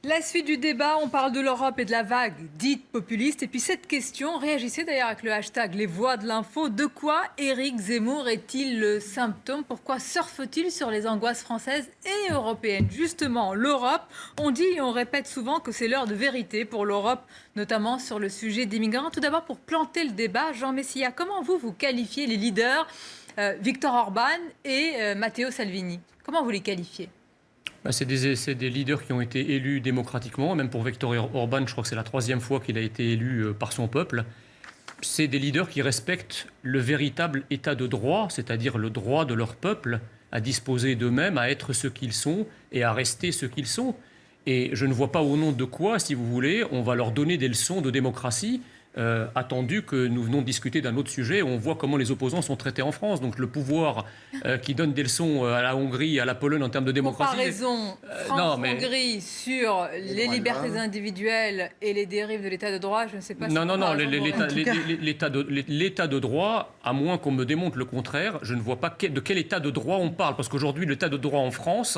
La suite du débat, on parle de l'Europe et de la vague dite populiste. Et puis cette question, réagissez d'ailleurs avec le hashtag Les Voix de l'Info. De quoi Éric Zemmour est-il le symptôme? Pourquoi surfe-t-il sur les angoisses françaises et européennes? Justement, l'Europe, on dit et on répète souvent que c'est l'heure de vérité pour l'Europe, notamment sur le sujet des migrants. Tout d'abord, pour planter le débat, Jean Messia, comment vous qualifiez les leaders Viktor Orban et Matteo Salvini? Comment vous les qualifiez? C'est des leaders qui ont été élus démocratiquement. Même pour Viktor Orban, je crois que c'est la 3e fois qu'il a été élu par son peuple. C'est des leaders qui respectent le véritable état de droit, c'est-à-dire le droit de leur peuple à disposer d'eux-mêmes, à être ce qu'ils sont et à rester ce qu'ils sont. Et je ne vois pas au nom de quoi, si vous voulez, on va leur donner des leçons de démocratie, attendu que nous venons de discuter d'un autre sujet où on voit comment les opposants sont traités en France. Donc le pouvoir qui donne des leçons à la Hongrie, à la Pologne en termes de démocratie... Comparaison France-Hongrie sur les libertés individuelles et les dérives de l'état de droit, je ne sais pas si... Non, l'état de droit, à moins qu'on me démontre le contraire, je ne vois pas de quel état de droit on parle. Parce qu'aujourd'hui, l'état de droit en France,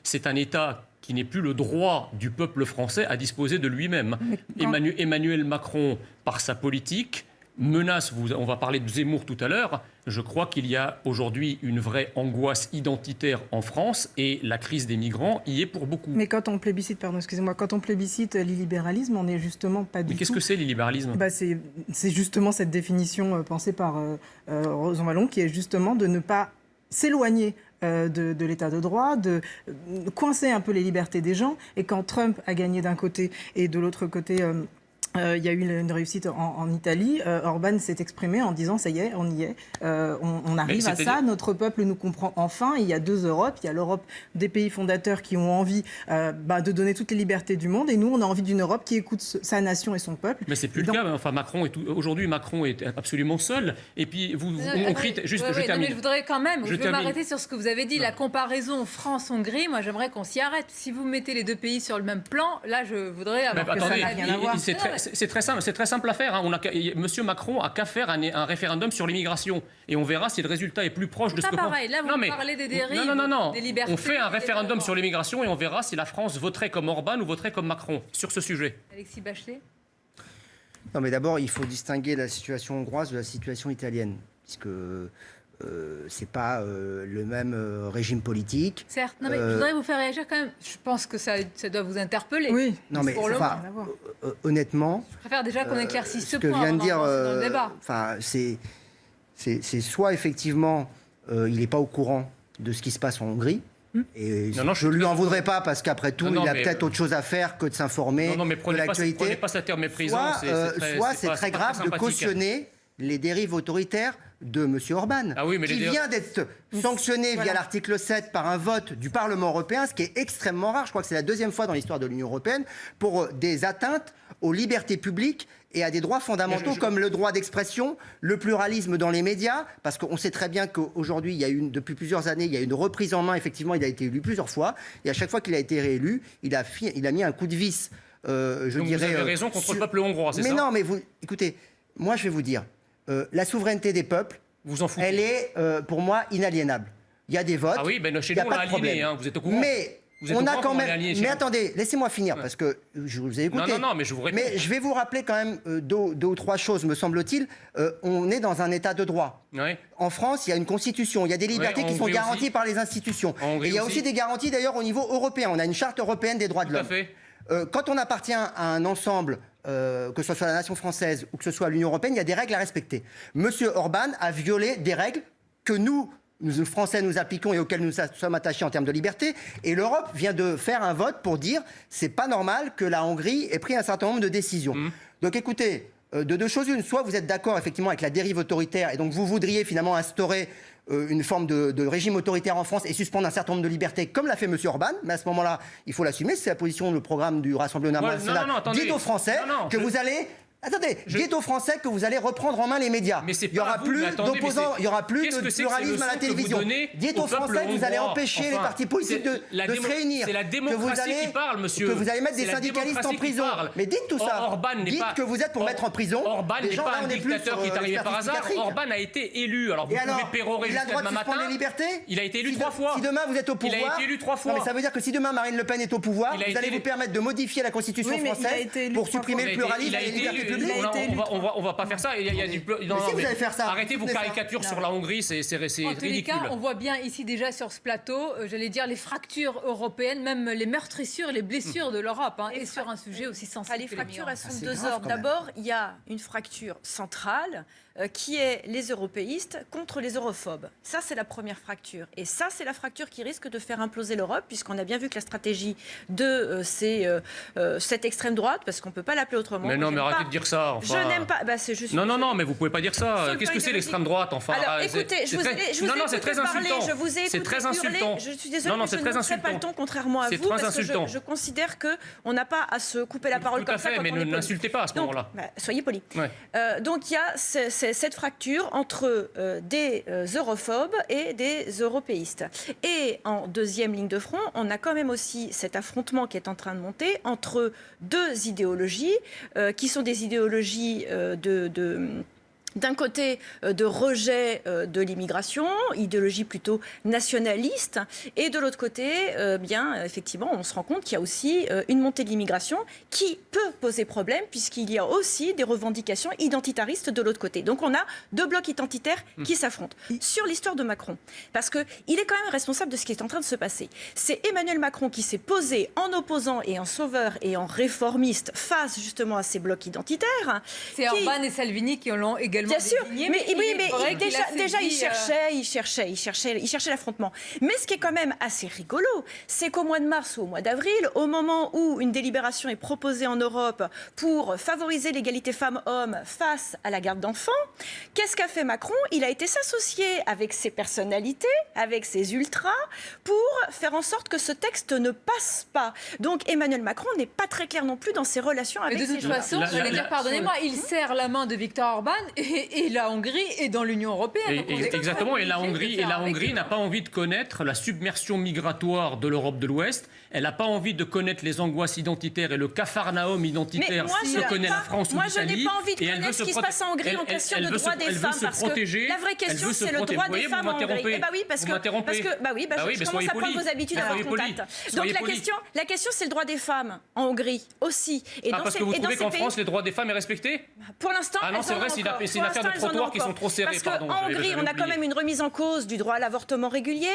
c'est un état qui n'est plus le droit du peuple français à disposer de lui-même. Emmanuel Macron, par sa politique, menace, on va parler de Zemmour tout à l'heure, je crois qu'il y a aujourd'hui une vraie angoisse identitaire en France et la crise des migrants y est pour beaucoup. Mais quand on plébiscite, quand on plébiscite l'illibéralisme, on n'est justement pas du tout... Mais qu'est-ce que c'est l'illibéralisme ? C'est justement cette définition pensée par Rosan Vallon, qui est justement de ne pas s'éloigner de l'état de droit, de coincer un peu les libertés des gens. Et quand Trump a gagné d'un côté et de l'autre côté... il y a eu une réussite en Italie. Orban s'est exprimé en disant « ça y est, on y est, on arrive à ça, notre peuple nous comprend enfin ». Il y a deux Europes, il y a l'Europe des pays fondateurs qui ont envie de donner toutes les libertés du monde, et nous, on a envie d'une Europe qui écoute sa nation et son peuple. Mais c'est plus le cas. Enfin, aujourd'hui, Macron est absolument seul. Et puis, on crie... Juste, je termine. Mais je voudrais quand même, je veux m'arrêter sur ce que vous avez dit, la comparaison France-Hongrie. Moi, j'aimerais qu'on s'y arrête. Si vous mettez les deux pays sur le même plan, là, je voudrais avoir que ça n'a rien à voir. C'est très simple à faire. Monsieur Macron a qu'à faire un référendum sur l'immigration. Et on verra si le résultat est plus proche de ce que... C'est pas pareil. Là, vous parlez des dérives, des libertés... On fait un référendum sur l'immigration et on verra si la France voterait comme Orban ou voterait comme Macron sur ce sujet. Alexis Bachelet ? Non, mais d'abord, il faut distinguer la situation hongroise de la situation italienne. Puisque... c'est pas le même régime politique. Certes, non, mais je voudrais vous faire réagir quand même. Je pense que ça doit vous interpeller. Oui, non, mais honnêtement, je préfère déjà qu'on éclaircisse ce que point vient de dire, dans le débat. C'est soit effectivement il n'est pas au courant de ce qui se passe en Hongrie. Et je ne lui en voudrais pas parce qu'après tout, il a peut-être autre chose à faire que de s'informer de l'actualité. Prenez pas cette terme méprisant. Soit c'est très grave de cautionner les dérives autoritaires de M. Orban, qui vient d'être sanctionné via l'article 7 par un vote du Parlement européen, ce qui est extrêmement rare. Je crois que c'est la 2e fois dans l'histoire de l'Union européenne, pour des atteintes aux libertés publiques et à des droits fondamentaux comme le droit d'expression, le pluralisme dans les médias, parce qu'on sait très bien qu'aujourd'hui, depuis plusieurs années, il y a une reprise en main. Effectivement, il a été élu plusieurs fois, et à chaque fois qu'il a été réélu, il a mis un coup de vis, Donc vous avez raison contre le peuple hongrois, c'est ça ? Mais non, mais écoutez, moi je vais vous dire, la souveraineté des peuples, elle est pour moi inaliénable. Il y a des votes. Ah oui, chez nous on l'a aliéné, vous êtes au courant. Mais on a quand même. Mais attendez, laissez-moi finir parce que je vous ai écouté. Non, mais je vous réponds. Mais je vais vous rappeler quand même deux ou trois choses, me semble-t-il. On est dans un état de droit. Oui. En France, il y a une constitution, il y a des libertés qui sont garanties par les institutions. Et il y a aussi des garanties d'ailleurs au niveau européen. On a une charte européenne des droits de l'homme. Tout à fait. Quand on appartient à un ensemble, que ce soit la nation française ou que ce soit l'Union européenne, il y a des règles à respecter. Monsieur Orban a violé des règles que nous, Français, nous appliquons et auxquelles nous sommes attachés en termes de liberté. Et l'Europe vient de faire un vote pour dire c'est pas normal que la Hongrie ait pris un certain nombre de décisions. Donc écoutez, de deux choses une, soit vous êtes d'accord effectivement avec la dérive autoritaire et donc vous voudriez finalement instaurer une forme de régime autoritaire en France et suspendre un certain nombre de libertés, comme l'a fait M. Orban. Mais à ce moment-là, il faut l'assumer. C'est la position, le programme du Rassemblement national. Dites aux Français que vous allez Attendez, dites aux Français que vous allez reprendre en main les médias. Mais c'est il y aura pas vous, plus mais attendez, d'opposants, il y aura plus qu'est-ce de que c'est que ces pluralisme à la leçons que vous télévision. donnez Dites au aux Français peuple que vous allez hongrois. empêcher les Enfin, partis politiques de se réunir. C'est la démocratie qui parle, monsieur. Que vous allez mettre des C'est la syndicalistes en démocratie qui prison. parle. Mais dites tout ça. Orban n'est dites pas- que vous êtes pour mettre en prison. Orban les n'est gens, pas là, un on est plus dictateur sur, qui est arrivé par l'expertise hasard. psychiatrique. Orban a été élu. Alors vous Et pouvez alors, pérorer il a le jusqu'à droit de demain suspendre matin. les libertés. Il a été élu 3 fois. Si demain vous êtes au Il pouvoir. a été élu 3 fois. Non, mais ça veut dire que si demain Marine Le Pen est au pouvoir, Il a vous été allez élu. vous permettre de modifier la Constitution Oui, mais il a française été élu pour 3 supprimer fois. le pluralisme Il a et les été libertés élu. publiques. Il a été élu On va pas faire ça. Il y a du. Non, si, vous allez faire ça. Arrêtez vos Vous allez faire- caricatures sur la Hongrie, c'est En tous les ridicule. cas, on voit bien ici déjà sur ce plateau, j'allais dire, les fractures européennes, même les meurtrissures et les blessures de l'Europe, et sur un sujet aussi sensible. Les que les fractures, elles migrants. sont c'est de deux grave, ordres. quand même. D'abord, il y a une fracture centrale qui est les européistes contre les europhobes. Ça, c'est la première fracture. Et ça, c'est la fracture qui risque de faire imploser l'Europe, puisqu'on a bien vu que la stratégie de cette extrême droite, parce qu'on ne peut pas l'appeler autrement. Mais non, mais j'aime arrêtez pas- de dire ça. Je Enfin. n'aime pas. Bah, c'est juste. Non, mais vous pouvez pas dire ça. Sur le Qu'est-ce plan que c'est idéologique. l'extrême droite, enfin? Alors, c'est- écoutez, c'est je vous très- ai Non, non, c'est écouté très parler, insultant. je vous ai C'est écouté très hurler. insultant. Je suis désolée, Non, non, mais c'est je très ne serai pas le insultant. ton, contrairement à C'est vous, très parce que insultant. je considère qu'on n'a pas à se couper la parole Tout comme à ça fait, quand mais on est ne poli. n'insultez pas à ce Donc, moment-là. soyez polis. Ouais. Donc il y a cette fracture entre des europhobes et des européistes. Et en deuxième ligne de front, on a quand même aussi cet affrontement qui est en train de monter entre deux idéologies qui sont des idéologies d'un côté, de rejet de l'immigration, idéologie plutôt nationaliste, et de l'autre côté, effectivement, on se rend compte qu'il y a aussi une montée de l'immigration qui peut poser problème, puisqu'il y a aussi des revendications identitaristes de l'autre côté. Donc on a deux blocs identitaires qui s'affrontent. Sur l'histoire de Macron, parce qu'il est quand même responsable de ce qui est en train de se passer. C'est Emmanuel Macron qui s'est posé en opposant et en sauveur et en réformiste face justement à ces blocs identitaires. C'est Orban et Salvini qui l'ont également Bien sûr, désigné, mais déjà il il cherchait l'affrontement. Mais ce qui est quand même assez rigolo, c'est qu'au mois de mars ou au mois d'avril, au moment où une délibération est proposée en Europe pour favoriser l'égalité femmes-hommes face à la garde d'enfants, qu'est-ce qu'a fait Macron? Il a été s'associer avec ses personnalités, avec ses ultras, pour faire en sorte que ce texte ne passe pas. Donc Emmanuel Macron n'est pas très clair non plus dans ses relations avec Mais de ses toute ultras. façon, j'allais dire, pardonnez-moi, il serre la main de Viktor Orban et la Hongrie est dans l'Union européenne. Donc on est Exactement, et la obligé de faire avec Hongrie eux. n'a pas envie de connaître la submersion migratoire de l'Europe de l'Ouest. Elle n'a pas envie de connaître les angoisses identitaires et le capharnaüm identitaire que connaît la France ou Moi, je l'Italie. n'ai pas envie de Et elle connaître veut ce qui se passe en Hongrie en question de droit des femmes, parce que la vraie question, c'est le droit des femmes en Hongrie. Eh bah oui, parce que je commence à prendre vos habitudes à votre contact. Donc la question, c'est le droit des femmes en Hongrie aussi. Et parce que vous trouvez qu'en France, les droits des femmes est respecté? Pour l'instant, Ah non, c'est vrai, c'est une affaire de trottoirs qui sont trop serrés. Parce qu'en Hongrie, on a quand même une remise en cause du droit à l'avortement régulier.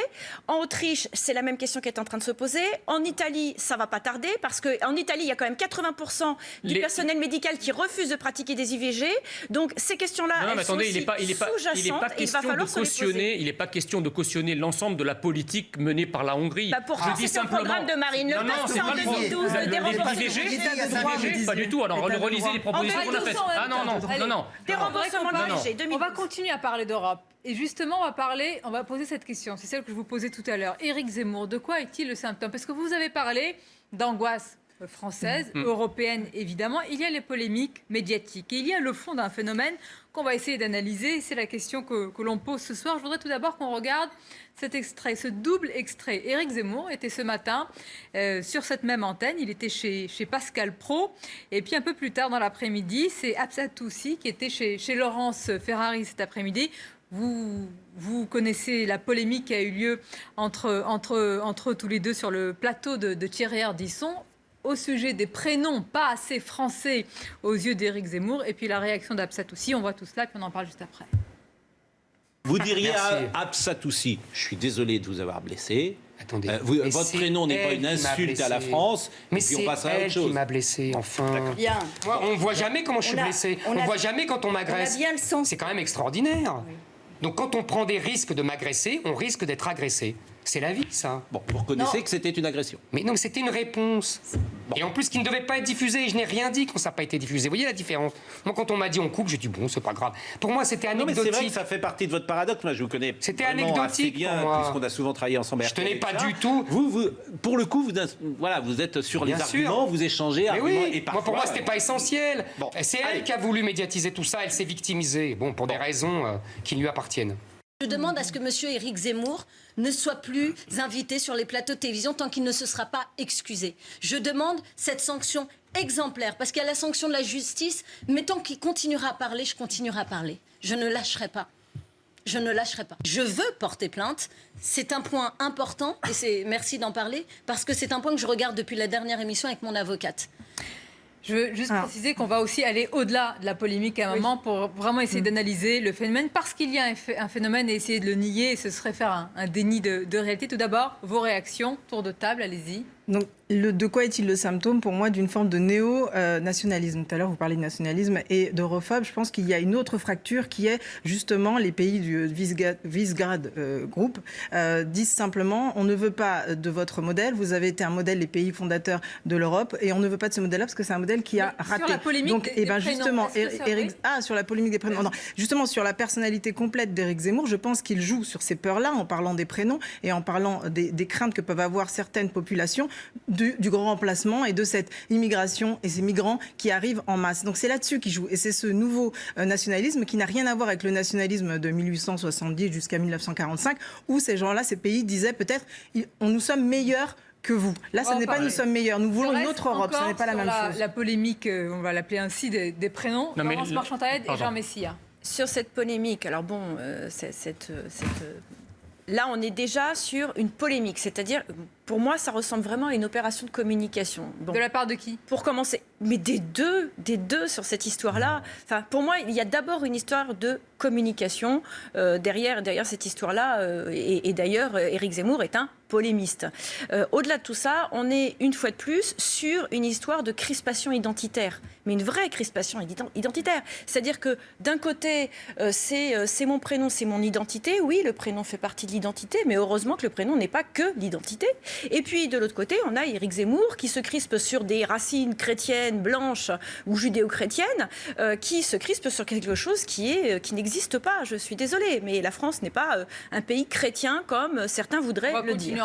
En Autriche, c'est la même question qui est en train de se poser. En Italie, ça va pas tarder, parce qu'en Italie, il y a quand même 80% du personnel médical qui refuse de pratiquer des IVG. Donc ces questions-là, Non, mais elles sont attendez, aussi sous-jacentes et il va falloir se les poser. il n'est pas question de cautionner l'ensemble de la politique menée par la Hongrie. Pourtant, c'était un programme de Marine Le Pen, c'est en 2012, le déremboursement. l'IVG, pas du tout. Alors relisez les propositions qu'on a faites. Ah non. Déremboursement de l'IVG, 2012. On va continuer à parler d'Europe. Et justement, on va poser cette question. C'est celle que je vous posais tout à l'heure. Éric Zemmour, de quoi est-il le symptôme? Parce que vous avez parlé d'angoisse française, européenne évidemment. Il y a les polémiques médiatiques. Et il y a le fond d'un phénomène qu'on va essayer d'analyser. C'est la question que l'on pose ce soir. Je voudrais tout d'abord qu'on regarde cet extrait, ce double extrait. Éric Zemmour était ce matin sur cette même antenne. Il était chez Pascal Praud. Et puis un peu plus tard dans l'après-midi, c'est Absat Toussi qui était chez Laurence Ferrari cet après-midi. Vous connaissez la polémique qui a eu lieu entre tous les deux sur le plateau de Thierry Ardisson au sujet des prénoms pas assez français aux yeux d'Éric Zemmour. Et puis la réaction d'Absat Toussi. On voit tout cela, puis on en parle juste après. Vous diriez à Absat Toussi, je suis désolé de vous avoir blessé. Attendez, votre prénom n'est pas une insulte à la France. Mais puis on c'est passe à elle autre chose. qui m'a blessé, enfin. Bien. On voit jamais comment je suis blessé. On voit jamais quand on m'agresse. On a bien le sens. C'est quand même extraordinaire. Oui. Donc quand on prend des risques de m'agresser, on risque d'être agressé. C'est la vie, ça. Bon, vous reconnaissez que c'était une agression. Mais non, mais c'était une réponse. Et en plus, qui ne devait pas être diffusé. Je n'ai rien dit quand ça n'a pas été diffusé. Vous voyez la différence? Moi, quand on m'a dit on coupe, j'ai dit bon, c'est pas grave. Pour moi, c'était Non, mais anecdotique. c'est vrai que ça fait partie de votre paradoxe. Moi, je vous connais C'était vraiment assez anecdotique bien, pour moi. puisqu'on a souvent travaillé ensemble. Je tenais pas etc. du tout. Vous, pour le coup, vous êtes sur les Bien arguments, sûr. vous échangez Mais arguments. oui, Et moi, pour moi, c'était pas essentiel. Bon, C'est allez. elle qui a voulu médiatiser tout ça. Elle s'est victimisée. Bon, pour des raisons qui lui appartiennent. Je demande à ce que M. Éric Zemmour ne soit plus invité sur les plateaux de télévision tant qu'il ne se sera pas excusé. Je demande cette sanction exemplaire, parce qu'il y a la sanction de la justice, mais tant qu'il continuera à parler, je continuerai à parler. Je ne lâcherai pas. Je ne lâcherai pas. Je veux porter plainte. C'est un point important, et merci d'en parler, parce que c'est un point que je regarde depuis la dernière émission avec mon avocate. Je veux juste préciser qu'on va aussi aller au-delà de la polémique à un moment pour vraiment essayer d'analyser le phénomène, parce qu'il y a un phénomène et essayer de le nier, ce serait faire un déni de réalité. Tout d'abord, vos réactions, tour de table, allez-y. Donc, de quoi est-il le symptôme pour moi d'une forme de néo-nationalisme? Tout à l'heure, vous parlez de nationalisme et d'europhobe. Je pense qu'il y a une autre fracture qui est justement les pays du Visegrad Group disent simplement on ne veut pas de votre modèle. Vous avez été un modèle des pays fondateurs de l'Europe et on ne veut pas de ce modèle-là parce que c'est un modèle qui a raté. Sur la polémique Donc, des prénoms, justement, est-ce que ça, oui sur la polémique des prénoms. Non, justement, sur la personnalité complète d'Éric Zemmour, je pense qu'il joue sur ces peurs-là en parlant des prénoms et en parlant des craintes que peuvent avoir certaines populations du grand remplacement et de cette immigration et ces migrants qui arrivent en masse. Donc c'est là-dessus qu'il joue. Et c'est ce nouveau nationalisme qui n'a rien à voir avec le nationalisme de 1870 jusqu'à 1945, où ces gens-là, ces pays disaient peut-être nous sommes meilleurs que vous. Là, ce n'est pas nous sommes meilleurs. Nous voulons une autre Europe. Ce n'est pas la même chose. La polémique, on va l'appeler ainsi, des prénoms. Non, mais Laurence Marchand-Taed et Jean Messia. Sur cette polémique, alors bon, là, on est déjà sur une polémique. C'est-à-dire, pour moi, ça ressemble vraiment à une opération de communication. Bon. De la part de qui? Pour commencer. Mais des deux sur cette histoire-là. Enfin, pour moi, il y a d'abord une histoire de communication derrière cette histoire-là. Et d'ailleurs, Éric Zemmour est un polémiste. Au-delà de tout ça, on est une fois de plus sur une histoire de crispation identitaire. Mais une vraie crispation identitaire. C'est-à-dire que d'un côté, c'est mon prénom, c'est mon identité. Oui, le prénom fait partie de l'identité, mais heureusement que le prénom n'est pas que l'identité. Et puis de l'autre côté, on a Éric Zemmour qui se crispe sur des racines chrétiennes, blanches ou judéo-chrétiennes, qui se crispe sur quelque chose qui n'existe pas. Je suis désolée, mais la France n'est pas un pays chrétien comme certains voudraient le dire.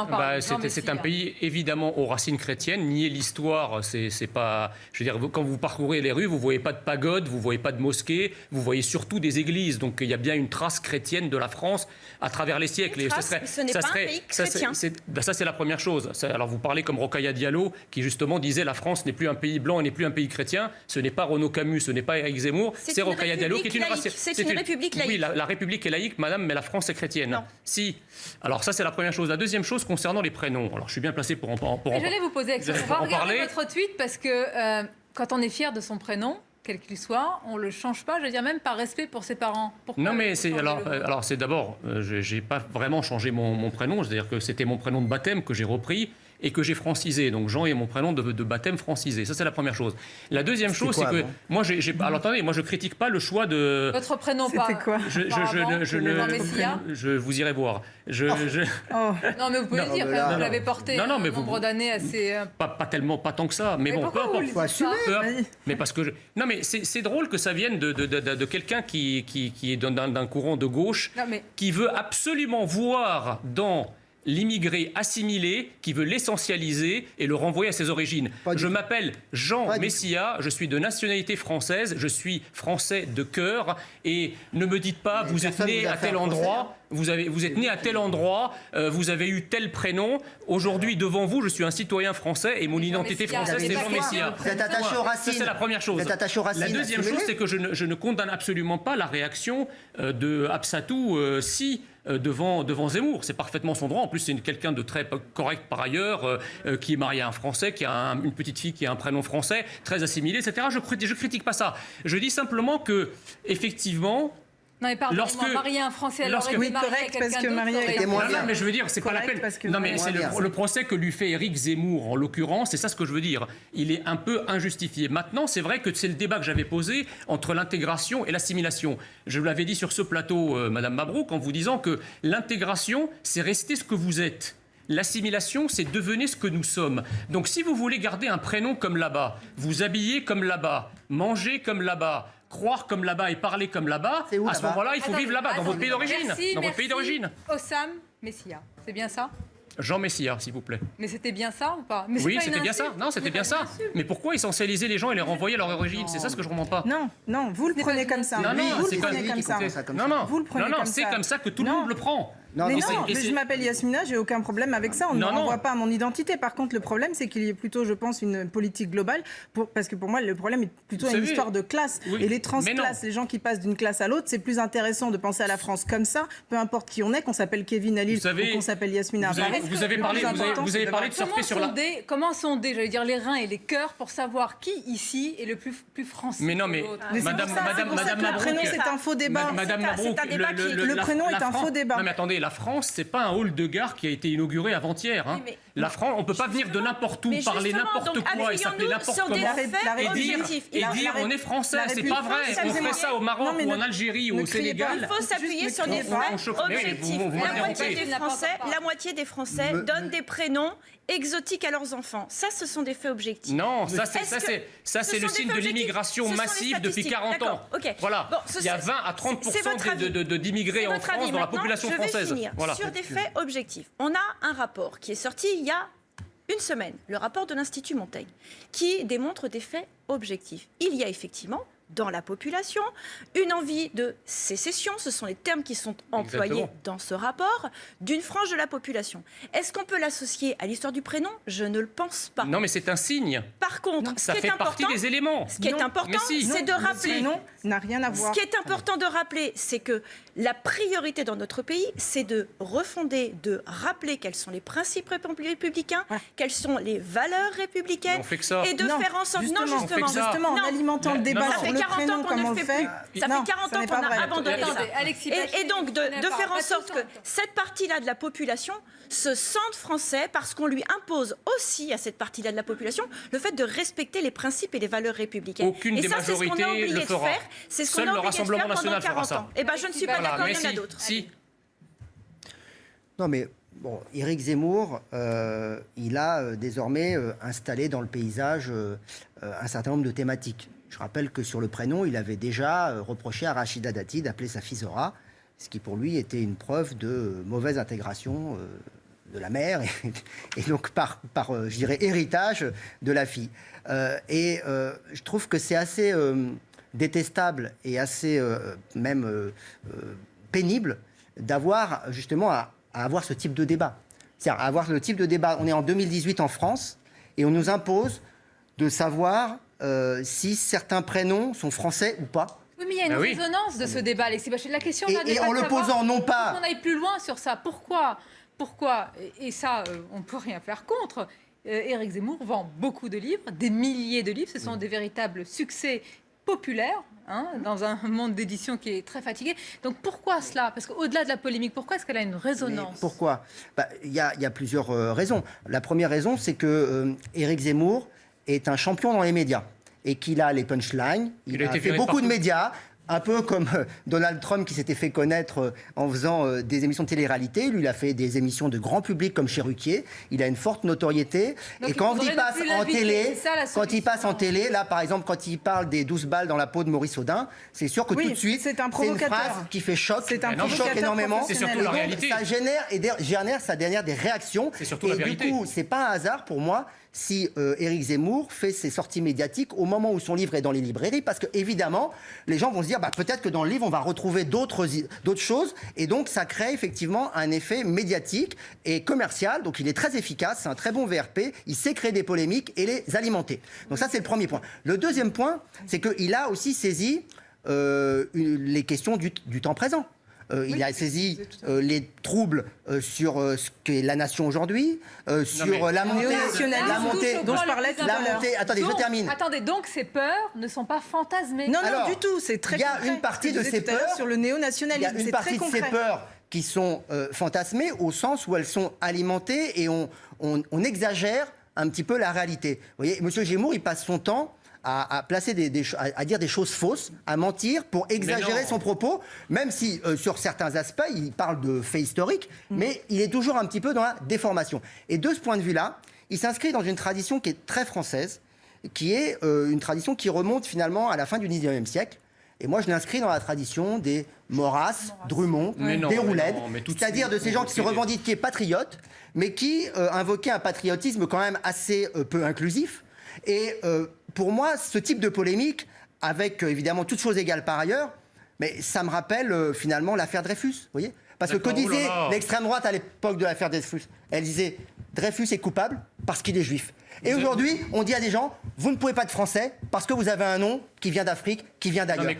C'est un pays évidemment aux racines chrétiennes. Nier l'histoire, c'est pas. Je veux dire, quand vous parcourez les rues, vous voyez pas de pagode, vous voyez pas de mosquée, vous voyez surtout des églises. Donc il y a bien une trace chrétienne de la France à travers les siècles. Ce n'est pas un pays chrétien. Ça, c'est la première chose. Alors vous parlez comme Rokhaya Diallo, qui justement disait la France n'est plus un pays blanc et n'est plus un pays chrétien. Ce n'est pas Renaud Camus, ce n'est pas Éric Zemmour, c'est Rokhaya Diallo qui est une raciale. C'est une république laïque. Oui, la République est laïque, madame, mais la France est chrétienne. Non. Si. Alors ça, c'est la première chose. La deuxième chose concernant les prénoms. Alors je suis bien placé pour en parler. J'allais vous poser la question. On va regarder votre tweet parce que quand on est fier de son prénom, quel qu'il soit, on le change pas, je veux dire même par respect pour ses parents. Pourquoi non mais c'est alors c'est d'abord, j'ai pas vraiment changé mon prénom, c'est-à-dire que c'était mon prénom de baptême que j'ai repris et que j'ai francisé. Donc Jean est mon prénom de baptême francisé. Ça c'est la première chose. La deuxième chose, c'est que moi alors attendez, moi je critique pas le choix de votre prénom. C'était quoi? Je vous irez voir. Non mais vous pouvez le dire, vous l'avez porté un nombre d'années assez. Pas tant que ça, mais bon, peu importe. Mais parce que non mais c'est drôle que ça vienne de quelqu'un qui est d'un courant de gauche, qui veut absolument voir dans l'immigré assimilé, qui veut l'essentialiser et le renvoyer à ses origines. Je m'appelle Jean Messia, je suis de nationalité française, je suis français de cœur, et ne me dites pas vous êtes né à tel endroit, vous êtes né à tel endroit, vous avez eu tel prénom. Aujourd'hui, devant vous, je suis un citoyen français et mon identité française, c'est Jean Messia. Vous êtes attaché aux racines. Ça, c'est la première chose. Vous êtes attaché aux racines. La deuxième chose, c'est que je ne condamne absolument pas la réaction de Absatou devant Zemmour. C'est parfaitement son droit. En plus, c'est quelqu'un de très correct par ailleurs, qui est marié à un Français, qui a une petite fille qui a un prénom français, très assimilé, etc. Je critique pas ça. Je dis simplement que, effectivement... Non mais pardon, marier un Français, alors oui, correct, parce que Maria était moins bien. Mais je veux dire, c'est pas la peine. Non, mais c'est le procès que lui fait Éric Zemmour, en l'occurrence, c'est ça ce que je veux dire. Il est un peu injustifié. Maintenant, c'est vrai que c'est le débat que j'avais posé entre l'intégration et l'assimilation. Je vous l'avais dit sur ce plateau, Madame Mabrouk, en vous disant que l'intégration, c'est rester ce que vous êtes. L'assimilation, c'est devenir ce que nous sommes. Donc si vous voulez garder un prénom comme là-bas, vous habiller comme là-bas, manger comme là-bas, croire comme là-bas et parler comme là-bas, C'est où, à ce là-bas moment-là, il faut vivre là-bas, dans votre pays d'origine. Merci, Dans votre pays d'origine. Ossam Messia, c'est bien ça? Jean Messia, s'il vous plaît. Mais c'était bien ça ou pas? Mais c'est Oui, pas une c'était bien insulte. ça. Non, c'était bien ça. Mais pourquoi essentialiser les gens et les renvoyer à leur origine? C'est ça ce que je ne comprends pas. Non, non, vous le prenez comme ça. Non, non, vous c'est le prenez comme- comme ça. Non, non, Vous le prenez non, comme c'est ça. comme ça que tout le Non. monde le prend. Non, Mais non, non, et mais c'est- je m'appelle Yasmina, j'ai aucun problème avec ça. On ne me Non, non. renvoie pas à mon identité. Par contre, le problème, c'est qu'il y a plutôt, je pense, une politique globale. Parce que pour moi, le problème est plutôt Vous une savez- histoire de classe. Oui, Et les mais transclasses, non. les gens qui passent d'une classe à l'autre, c'est plus intéressant de penser à la France comme ça, peu importe qui on est, qu'on s'appelle Kevin à Lille Vous savez- ou qu'on s'appelle Yasmina à Vous avez, Paris. vous avez Le parlé, plus vous avez, important, vous c'est avez de parlé de surfer sur la... Comment sonder, j'allais dire, les reins et les cœurs pour savoir qui ici est le plus français? Mais non, que mais l'autre? Mais c'est Madame, pour ça, madame, c'est pour ça madame que le Mabrouk, prénom, c'est un faux débat. Madame C'est un Mabrouk, débat qui- le prénom est un faux débat. Non mais attendez, la France, c'est pas un hall de gare qui a été inauguré avant-hier. Hein. Oui, mais- La France, on peut pas venir de n'importe où, Mais parler justement, n'importe donc, quoi et s'appeler appuyons-nous n'importe sur des comment. faits Et dire, objectifs. et La- dire on est français, la c'est République pas vrai. On française, ferait ça au Maroc non, mais ou en ne- Algérie ou ne au criez pas. Sénégal. Il faut s'appuyer sur des criez pas. faits On chauffe. Mais objectifs. vous La moitié m'interrompez. la moitié des Français donnent des prénoms exotiques à leurs enfants. Ça, ce sont des faits objectifs. Non, ça Est-ce c'est que ça, ce c'est le sont des signe de faits objectifs? l'immigration Ce sont des massive depuis statistiques. 40 ans. D'accord, ok. Voilà, Bon, il y a 20 à 30% votre avis. d'immigrés C'est en votre France avis. dans la Maintenant, population je vais française. finir Voilà. sur des faits objectifs. On a un rapport qui est sorti il y a une semaine, le rapport de l'Institut Montaigne, qui démontre des faits objectifs. Il y a effectivement dans la population une envie de sécession, ce sont les termes qui sont employés Exactement. dans ce rapport, d'une frange de la population. Est-ce qu'on peut l'associer à l'histoire du prénom? Je ne le pense pas. Non mais c'est un signe. Par contre, ce Ça qui fait est partie important, des éléments. ce qui est Non, important, mais si. c'est de Le rappeler. prénom n'a rien à voir. Ce qui est important de rappeler, c'est que la priorité dans notre pays, c'est de refonder, de rappeler quels sont les principes républicains, quelles sont les valeurs républicaines, On fait que ça. et de Non, faire en sorte. justement, Non, on fait que ça. Justement, en Non. alimentant le Non, débat non. sur Ça fait le 40 prénom ans qu'on comme ne on le le fait fait. plus. Ça Non, fait 40 ça ans n'est qu'on pas a vrai. abandonné ça. Attendez, Alexis Bachelot, Et donc de je faire en pas sorte tout que le temps. cette partie-là de la population se sente français parce qu'on lui impose aussi à cette partie-là de la population le fait de respecter les principes et les valeurs républicaines. Aucune et des ça, c'est ce qu'on a majorités oublié le de fera. faire. C'est ce qu'on Seul a le oublié de Rassemblement faire pendant national fera 40 ça. ans. Eh ben, je ne suis pas Voilà, d'accord, mais il y en a si, d'autres. si. Non, mais bon, Éric Zemmour, il a désormais installé dans le paysage un certain nombre de thématiques. Je rappelle que sur le prénom, il avait déjà reproché à Rachida Dati d'appeler sa fille Zora, ce qui pour lui était une preuve de mauvaise intégration de la mère et donc je dirais, héritage de la fille. Je trouve que c'est assez détestable et assez même pénible d'avoir justement à avoir ce type de débat. C'est-à-dire à avoir le type de débat. On est en 2018 en France et on nous impose de savoir si certains prénoms sont français ou pas. Oui, mais il y a une Bah oui. résonance de ce débat, Alexis Bachelot. La question là Et n'est pas en de le savoir posant non faut pas... qu'on aille plus loin sur ça. Pourquoi Et ça, on ne peut rien faire contre. Éric Zemmour vend beaucoup de livres, des milliers de livres. Ce sont des véritables succès populaires dans un monde d'édition qui est très fatigué. Donc pourquoi cela? Parce qu'au-delà de la polémique, pourquoi est-ce qu'elle a une résonance? Mais pourquoi? Il y a plusieurs raisons. La première raison, c'est que Éric Zemmour est un champion dans les médias et qu'il a les punchlines. Il a a été fait viré beaucoup de partout. médias. Un peu comme Donald Trump qui s'était fait connaître en faisant des émissions de télé-réalité. Lui, il a fait des émissions de grand public comme chez Ruquier. Il a une forte notoriété. Donc, et il quand faudrait il ne passe plus en l'inviter, télé, c'est ça, la quand il passe en solution. télé, là par exemple, quand il parle des 12 balles dans la peau de Maurice Audin, c'est sûr que Oui, tout de suite, c'est un une provocateur. phrase qui fait choc, C'est un qui choque provocateur énormément. C'est surtout Et la donc, réalité. Ça génère des réactions. C'est surtout et la du vérité. coup, c'est pas un hasard pour moi si Éric Zemmour fait ses sorties médiatiques au moment où son livre est dans les librairies, parce que évidemment, les gens vont se dire peut-être que dans le livre on va retrouver d'autres choses, et donc ça crée effectivement un effet médiatique et commercial. Donc il est très efficace, c'est un très bon VRP, il sait créer des polémiques et les alimenter. Donc ça c'est le premier point. Le deuxième point, c'est qu'il a aussi saisi les questions du temps présent. Il a saisi les troubles sur ce qu'est la nation aujourd'hui, sur mais- la montée, Néo-nationalisme dont je parlais tout à l'heure. Attendez, je termine. Attendez, donc ces peurs ne sont pas fantasmées. Non, Alors, non, du tout. C'est très il y a concret. une partie Ce que de je ces disais tout à l'heure peurs- sur le Il y néo-nationalisme. a une C'est partie très de ces concret. peurs qui sont fantasmées au sens où elles sont alimentées et on exagère un petit peu la réalité. Vous voyez, M. Zemmour, il passe son temps à placer à dire des choses fausses, à mentir pour exagérer son propos, même si sur certains aspects, il parle de faits historiques, mais il est toujours un petit peu dans la déformation. Et de ce point de vue-là, il s'inscrit dans une tradition qui est très française, qui est une tradition qui remonte finalement à la fin du 19e siècle. Et moi, je l'inscris dans la tradition des Maurras, Drummond, des Roulèdes, c'est-à-dire de ces gens qui se revendiquaient patriotes, mais qui invoquaient un patriotisme quand même assez peu inclusif. Et pour moi, ce type de polémique, avec évidemment toutes choses égales par ailleurs, mais ça me rappelle finalement l'affaire Dreyfus, vous voyez ? Parce que disait l'extrême droite à l'époque de l'affaire Dreyfus ? Elle disait Dreyfus est coupable parce qu'il est juif. Et aujourd'hui, on dit à des gens, vous ne pouvez pas être français parce que vous avez un nom qui vient d'Afrique, qui vient d'ailleurs.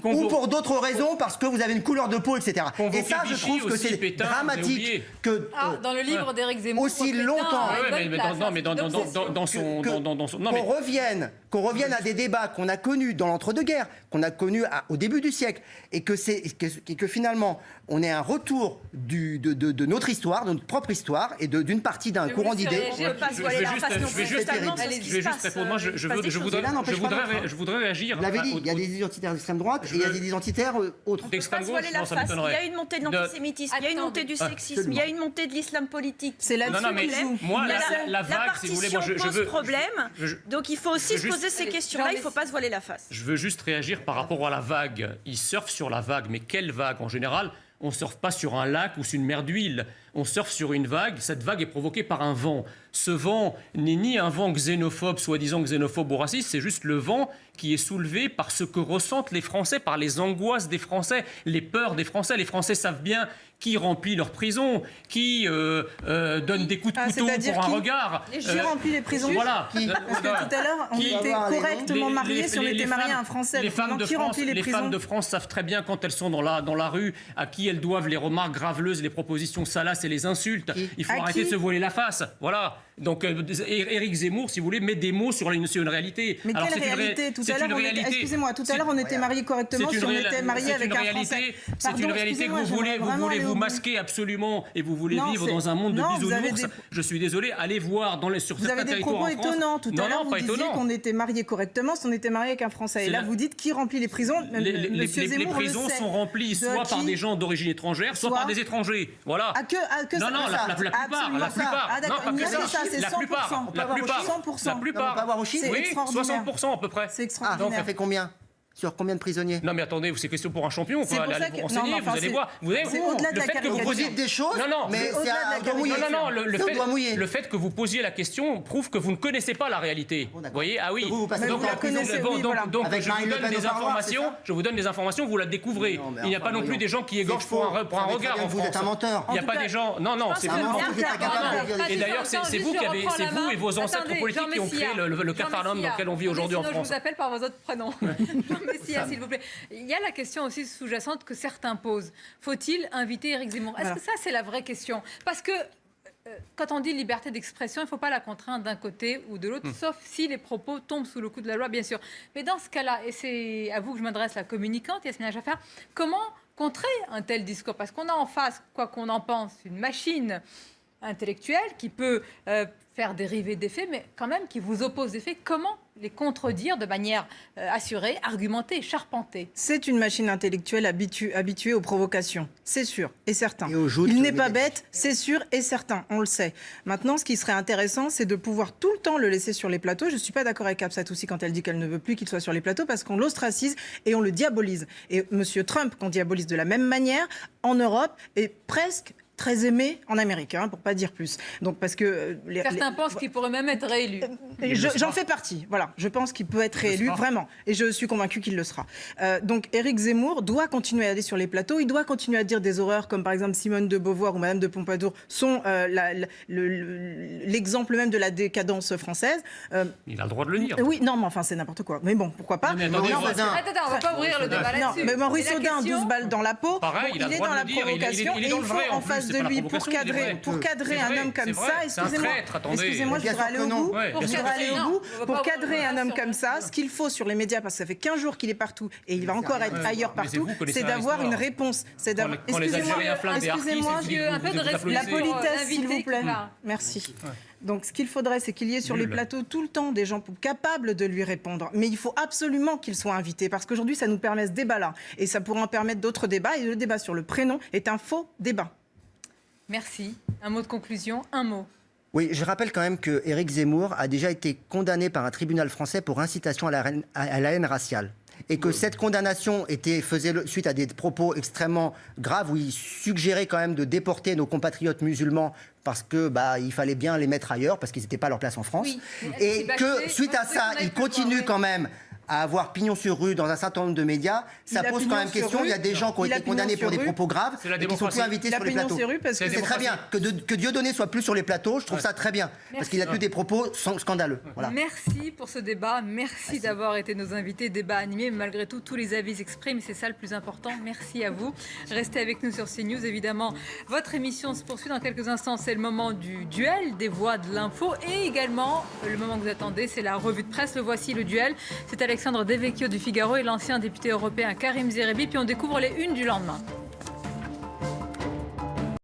Ou pour d'autres raisons, parce que vous avez une couleur de peau, etc. Et ça, je trouve que c'est dramatique que dans le livre d'Éric Zemmour, aussi longtemps, qu'on revienne à des débats qu'on a connus dans l'entre-deux-guerres, qu'on a connus au début du siècle, et que finalement, on ait un retour de notre histoire, de notre propre histoire, et d'une partie d'un courant d'idées. Je vais juste répondre. Moi, je voudrais réagir. Vous l'avez dit, il y a des identitaires d'extrême droite et il y a des identitaires autres. D'extrême gauche, non, ça m'étonnerait. Il y a une montée de l'antisémitisme, il y a une montée du sexisme, il y a une montée de l'islam politique. C'est là-dessus que moi, la vague, si vous voulez, moi, je veux problème. Donc il faut aussi se poser ces questions-là. Il ne faut pas se voiler la face. Je veux juste réagir par rapport à la vague. Ils surfent sur la vague, mais quelle vague en général? On ne surfe pas sur un lac ou sur une mer d'huile. On surfe sur une vague. Cette vague est provoquée par un vent. Ce vent n'est ni un vent xénophobe, soi-disant xénophobe ou raciste, c'est juste le vent qui est soulevé par ce que ressentent les Français, par les angoisses des Français, les peurs des Français. Les Français savent bien qui remplit leur prison, qui donne des coups de couteau pour un regard. Qui remplit les prisons. Voilà. Parce que tout à l'heure, on était correctement mariés si on était marié à un Français. Les femmes de France savent très bien quand elles sont dans la rue à qui elles doivent les remarques graveleuses, les propositions salaces et les insultes. Il faut arrêter de se voiler la face. Voilà. Donc Éric Zemmour, si vous voulez, met des mots sur une réalité. Mais quelle réalité? Tout à l'heure, excusez-moi, tout à l'heure on était mariés correctement si on était mariés avec un Français. C'est une réalité que vous voulez vous masquer absolument et vous voulez vivre dans un monde de bisounours. Je suis désolé, allez voir sur certains territoires en France. Vous avez des propos étonnants. Tout à l'heure, vous disiez qu'on était mariés correctement si on était mariés avec un Français. Et là, vous dites qui remplit les prisons? Les prisons sont remplies soit par des gens d'origine étrangère, soit par des étrangers. Voilà. Non, la plupart. Non, pas que ça. La plupart. 100%. On peut avoir au Chili. Oui, 60% à peu près. C'est extraordinaire. Donc ça fait combien? Sur combien de prisonniers? Non mais attendez, c'est question pour un champion, vous allez vous renseigner, vous allez voir. Vous au-delà de la fait que vous posiez des choses, mais c'est à doigt mouillé. Le fait que vous posiez la question prouve que vous ne connaissez pas la réalité. Vous voyez? Ah oui. Donc je vous donne des informations, vous la découvrez. Il n'y a pas non plus des gens qui égorgent pour un regard en France. Vous êtes un menteur. Il n'y a pas des gens. Non, c'est vous. Et d'ailleurs, c'est vous et vos ancêtres politiques qui ont créé le capharnaüm dans lequel on vit aujourd'hui en France. Je vous appelle par vos autres prénoms. Messia, s'il vous plaît. Il y a la question aussi sous-jacente que certains posent. Faut-il inviter Éric Zemmour? Est-ce que ça, c'est la vraie question? Parce que quand on dit liberté d'expression, il ne faut pas la contraindre d'un côté ou de l'autre, sauf si les propos tombent sous le coup de la loi, bien sûr. Mais dans ce cas-là, et c'est à vous que je m'adresse, la communicante, Yasmina Jaffer, comment contrer un tel discours? Parce qu'on a en face, quoi qu'on en pense, une machine intellectuelle qui peut faire dériver des faits, mais quand même qui vous oppose des faits. Comment les contredire de manière assurée, argumentée, charpentée? C'est une machine intellectuelle habituée aux provocations, c'est sûr et certain. Il n'est pas bête, c'est sûr et certain, on le sait. Maintenant, ce qui serait intéressant, c'est de pouvoir tout le temps le laisser sur les plateaux. Je ne suis pas d'accord avec Absatoussi quand elle dit qu'elle ne veut plus qu'il soit sur les plateaux, parce qu'on l'ostracise et on le diabolise. Et M. Trump, qu'on diabolise de la même manière, en Europe, est presque très aimé en Amérique, pour pas dire plus. Donc parce que certains pensent qu'il pourrait même être réélu. J'en fais partie. Voilà, je pense qu'il peut être réélu vraiment, et je suis convaincue qu'il le sera. Donc Éric Zemmour doit continuer à aller sur les plateaux. Il doit continuer à dire des horreurs comme par exemple Simone de Beauvoir ou Madame de Pompadour sont l'exemple même de la décadence française. Il a le droit de le dire. Oui, non, mais enfin c'est n'importe quoi. Mais bon, pourquoi pas. Mais attendez, on va pas ouvrir le débat là-dessus. Non, mais Maurice Audin, 12 balles dans la peau. Pareil, il est dans la provocation et il faut en face c'est de pas la lui provocation, pour il est cadrer, vrai. pour cadrer C'est un vrai, homme comme c'est vrai, ça. c'est un traître, attendez. Excusez-moi, je Bien voudrais sûr aller que au non. bout. Ouais, Je bien sûr voudrais que aller si. au Non, bout. on va Pour pas cadrer avoir un une homme relation. comme ça, ce qu'il faut sur les médias, parce que ça fait 15 jours qu'il est partout et il va encore être ailleurs Mais c'est partout, vous qui connaissez c'est la d'avoir histoire. une réponse. C'est Quand d'avoir. les Algériens flinguent des harkis, Excusez-moi, c'est vous un peu de vous respect. la applaudissez. politesse, s'il vous L'invité plaît. qui parle. Merci. Donc, ce qu'il faudrait, c'est qu'il y ait sur les Nul. plateaux tout le temps des gens capables de lui répondre. Mais il faut absolument qu'il soit invité, parce qu'aujourd'hui, ça nous permet ce débat-là. Et ça pourra en permettre d'autres débats. Et le débat sur le prénom est un faux débat. Merci. Un mot de conclusion, un mot. Oui, je rappelle quand même que Éric Zemmour a déjà été condamné par un tribunal français pour incitation à la haine raciale. Et que cette condamnation faisait suite à des propos extrêmement graves où il suggérait quand même de déporter nos compatriotes musulmans parce que il fallait bien les mettre ailleurs parce qu'ils n'étaient pas à leur place en France. Oui, mais Et c'est que bâché. suite à Moi, je ça, voudrais qu'on il aille plus loin, continue ouais. quand même à avoir pignon sur rue dans un certain nombre de médias. Ça Il a pose pignon quand même sur question. rue. Il y a des gens qui ont Il a été condamnés pignon pour des sur rue. propos graves C'est la et qui sont plus démocratie. invités Il a sur les pignon plateaux. sur rue parce que C'est très bien que Dieudonné soit plus sur les plateaux. Je trouve ça très bien parce qu'il a plus des propos scandaleux. Voilà. Merci pour ce débat. Merci d'avoir été nos invités. Débat animé, mais malgré tout, tous les avis s'expriment. C'est ça le plus important. Merci à vous. Restez avec nous sur CNews. Évidemment, votre émission se poursuit dans quelques instants. C'est le moment du duel des voix de l'info. Et également, le moment que vous attendez, c'est la revue de presse. Le voici, le duel. C'est Alexandre Devecchio du Figaro et l'ancien député européen Karim Zeribi. Puis on découvre les unes du lendemain.